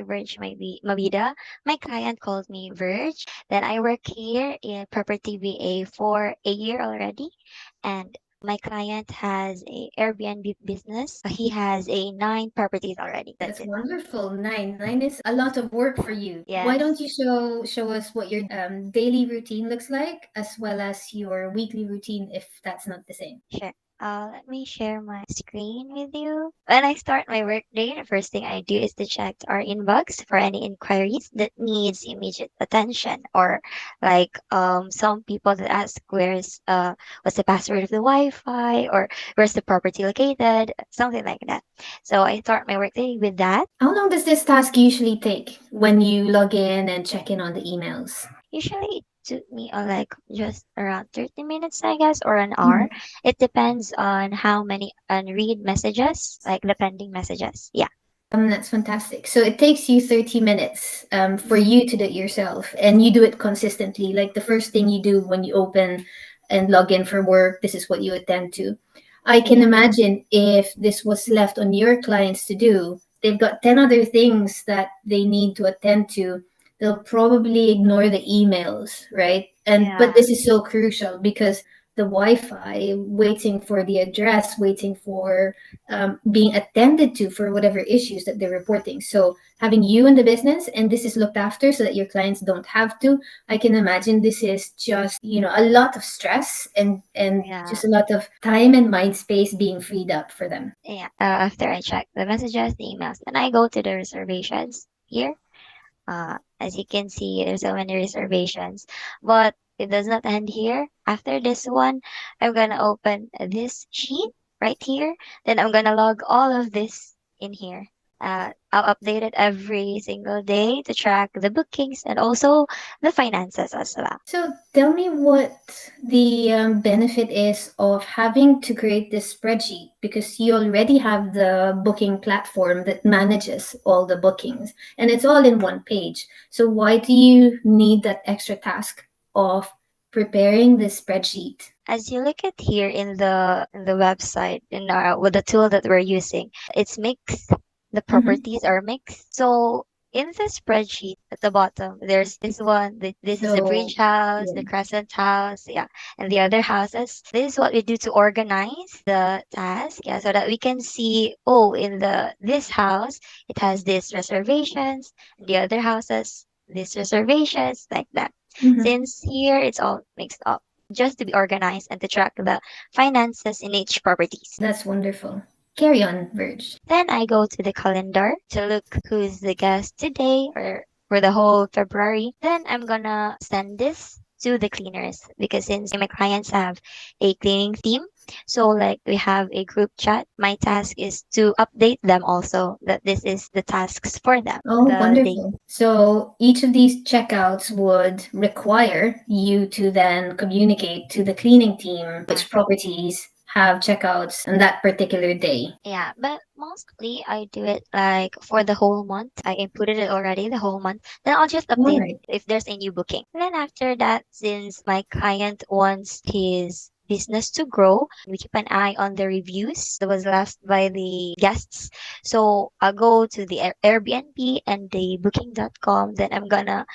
Verge Mabida. My client calls me Verge. Then I work here in Property VA for a year already. And my client has a Airbnb business. He has a 9 properties already. That's That's it. wonderful. Nine is a lot of work for you. Why Yes. don't you show us what your daily routine looks like, as well as your weekly routine, if that's not the same? Sure. Let me share my screen with you. When I start my workday, the first thing I do is to check our inbox for any inquiries that needs immediate attention, or like some people that ask what's the password of the Wi-Fi, or where's the property located, something like that. So I start my workday with that. How long does this task usually take when you log in and check in on the emails? Usually it took me like just around 30 minutes, I guess, or an hour. Mhm. It depends on how many unread messages, like the pending messages. Yeah. That's fantastic. So it takes you 30 minutes for you to do it yourself, and you do it consistently. Like the first thing you do when you open and log in for work, this is what you attend to. I can Yeah. imagine if this was left on your clients to do, they've got 10 other things that they need to attend to. They'll probably ignore the emails, right? And but Yeah. this is so crucial because the Wi-Fi, waiting for the address, waiting for being attended to for whatever issues that they're reporting. So having you in the business and this is looked after so that your clients don't have to, I can imagine this is just, a lot of stress and Yeah. just a lot of time and mind space being freed up for them. Yeah. After I check the messages, the emails, and I go to the reservations here. As you can see, there's so many reservations, but it does not end here. After this one, I'm gonna open this sheet right here. Then I'm gonna log all of this in here. I'll update it every single day to track the bookings and also the finances as well. So tell me what the benefit is of having to create this spreadsheet because you already have the booking platform that manages all the bookings and it's all in one page. So why do you need that extra task of preparing this spreadsheet? As you look at here in the website in our with the tool that we're using, it's mixed. The Mhm. properties are mixed. So in the spreadsheet at the bottom, there's this one. This is the So bridge house, the yeah. crescent house, yeah, and the other houses. This is what we do to organize the task, yeah, so that we can see. Oh, in the this house, it has these reservations. The other houses, these reservations, like that. Mhm. Since here it's all mixed up, just to be organized and to track the finances in each properties. That's wonderful. Carry on, Verge. Then I go to the calendar to look who's the guest today or for the whole February. Then I'm gonna send this to the cleaners because since my clients have a cleaning team, so like we have a group chat, my task is to update them also that this is the tasks for them. Oh, The day. wonderful. So each of these checkouts would require you to then communicate to the cleaning team which properties have checkouts on that particular day. Yeah, but mostly I do it like for the whole month. I inputted it already the whole month. Then I'll just All update right. if there's a new booking. And then after that, since my client wants his business to grow, we keep an eye on the reviews that was left by the guests. So I'll go to the Airbnb and the booking.com. Then I'm gonna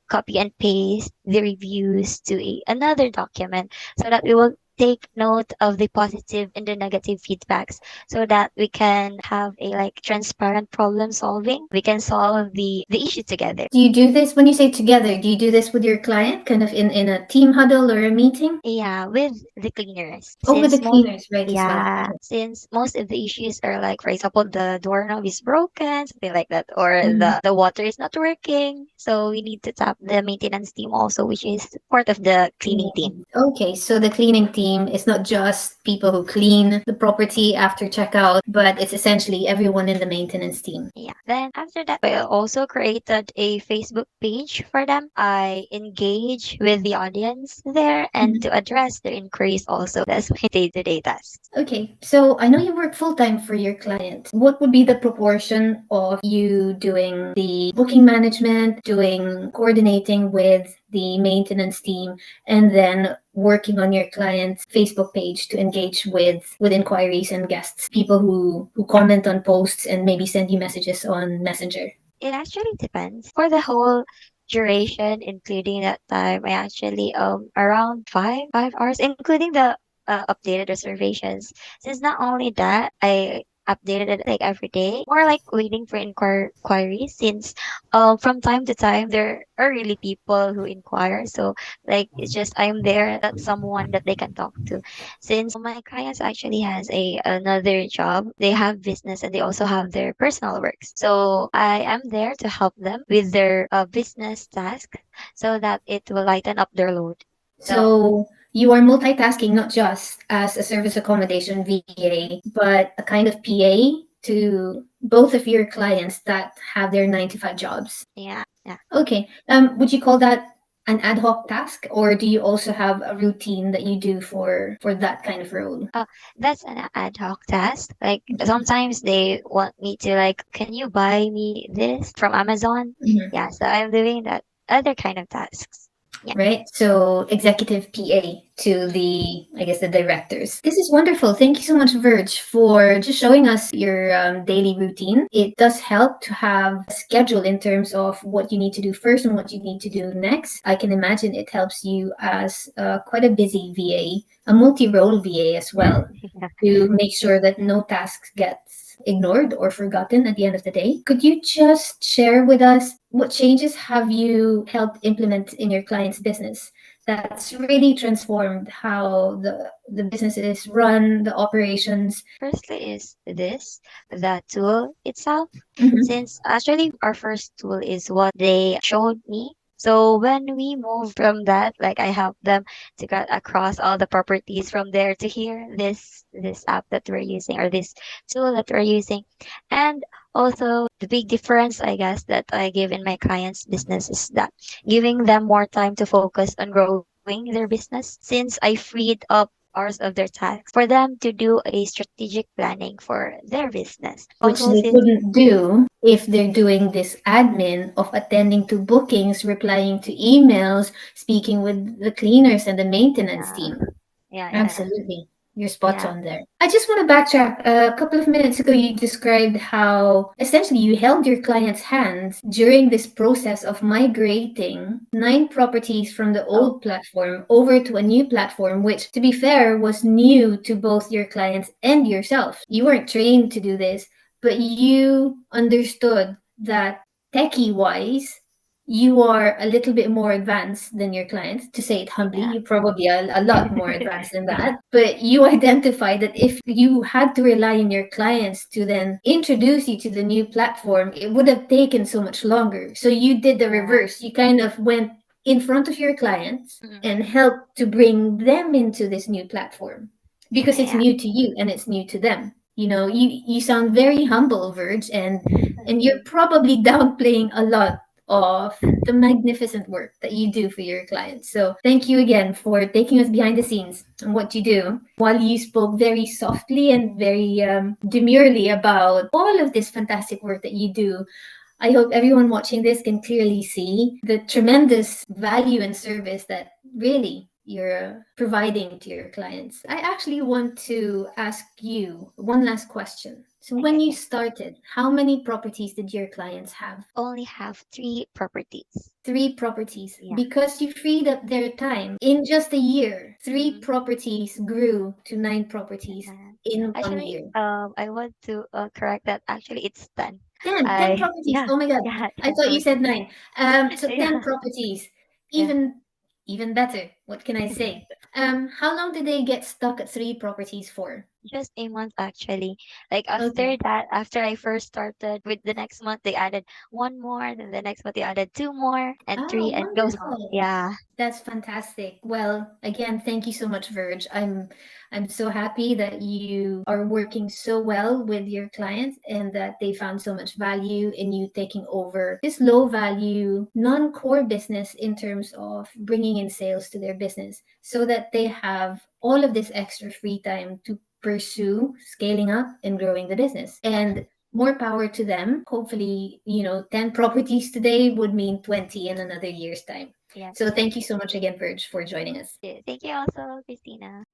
copy and paste the reviews to another document so that we will take note of the positive and the negative feedbacks so that we can have a like transparent problem solving. We can solve the issue together. Do you do this when you say together? Do you do this with your client, kind of in a team huddle or a meeting? Yeah, with the cleaners. Oh, with Since the most cleaners, right, as well. Yeah, since most of the issues are like, for example, the doorknob is broken, something like that, or Mhm. the water is not working. So we need to tap the maintenance team also, which is part of the cleaning team. Okay, so the cleaning team is not just people who clean the property after checkout, but it's essentially everyone in the maintenance team. Yeah. Then after that, I also created a Facebook page for them. I engage with the audience there and to address their inquiries also. That's my day-to-day tasks. Okay, so I know you work full time for your client. What would be the proportion of you doing the booking management, doing coordinating with the maintenance team, and then working on your client's Facebook page to engage with inquiries and guests, people who comment on posts and maybe send you messages on Messenger? It actually depends. For the whole duration, including that time, I actually around five hours, including the updated reservations. Since not only that, I updated it like every day, more like waiting for inquiries. Since from time to time there are really people who inquire, so like it's just I'm there, that's someone that they can talk to. Since my clients actually has a another job, they have business and they also have their personal works. So I am there to help them with their business task so that it will lighten up their load. So So you are multitasking not just as a service accommodation VA, but a kind of PA to both of your clients that have their 9 to 5 jobs. yeah, yeah. Okay. Would you call that an ad hoc task, or do you also have a routine that you do for that kind of role? Uh, that's an ad hoc task. Like sometimes they want me to like, can you buy me this from Amazon? Mhm. Yeah, so I'm doing that other kind of tasks. Yeah. Right? So executive PA to the, I guess, the directors. This is wonderful. Thank you so much, Verge, for just showing us your daily routine. It does help to have a schedule in terms of what you need to do first and what you need to do next. I can imagine it helps you as quite a busy VA, a multi-role VA as well, Yeah. to make sure that no task gets ignored or forgotten at the end of the day. Could you just share with us what changes have you helped implement in your client's business that's really transformed how the business is run, the operations? Firstly is this, the tool itself. Mhm. Since actually our first tool is what they showed me. So when we moved from that, like I helped them to get across all the properties from there to here, this app that we're using or this tool that we're using. And also the big difference I guess that I give in my clients' business is that giving them more time to focus on growing their business since I freed up hours of their tasks for them to do a strategic planning for their business. Which Also, they since couldn't do if they're doing this admin of attending to bookings, replying to emails, speaking with the cleaners and the maintenance yeah, team. yeah. Absolutely. You're spot Yeah. on there. I just want to backtrack. A couple of minutes ago, you described how essentially you held your client's hands during this process of migrating 9 properties from the Oh, old platform over to a new platform, which, to be fair, was new to both your clients and yourself. You weren't trained to do this, but you understood that techie wise, you are a little bit more advanced than your clients. To say it humbly, yeah. you probably are a lot more advanced than Yeah. that. But you identify that if you had to rely on your clients to then introduce you to the new platform, it would have taken so much longer. So you did the Yeah. reverse. You kind of went in front of your clients Mm. and helped to bring them into this new platform because it's Yeah. new to you and it's new to them. You know, you sound very humble, Verge, and you're probably downplaying a lot of the magnificent work that you do for your clients. So thank you again for taking us behind the scenes on what you do while you spoke very softly and very demurely about all of this fantastic work that you do. I hope everyone watching this can clearly see the tremendous value and service that really you're providing to your clients. I actually want to ask you one last question. So, when you Okay. started, how many properties did your clients have? Only have three properties. 3 properties. Yeah. Because you freed up their time in just a year. Three Mm. properties grew to 9 properties Uh, in one Actually, year. I want to correct that. Actually, it's 10. 10 I properties. yeah, Oh my God. yeah, I 10 thought you said properties. 9. So 10 Yeah, properties. yeah. Even better. What can I say? How long did they get stuck at 3 properties for? Just a month actually. Like after Okay. that, after I first started with the next month, they added one more. Then the next month they added two more and Ah, three and goes on. wonderful. Yeah. That's fantastic. Well, again, thank you so much, Verge. I'm so happy that you are working so well with your clients and that they found so much value in you taking over this low value, non-core business in terms of bringing in sales to their business so that they have all of this extra free time to pursue scaling up and growing the business. And more power to them. Hopefully, 10 properties today would mean 20 in another year's time. Yes. So thank you so much again, Verge, for joining us. Thank you also, Christina.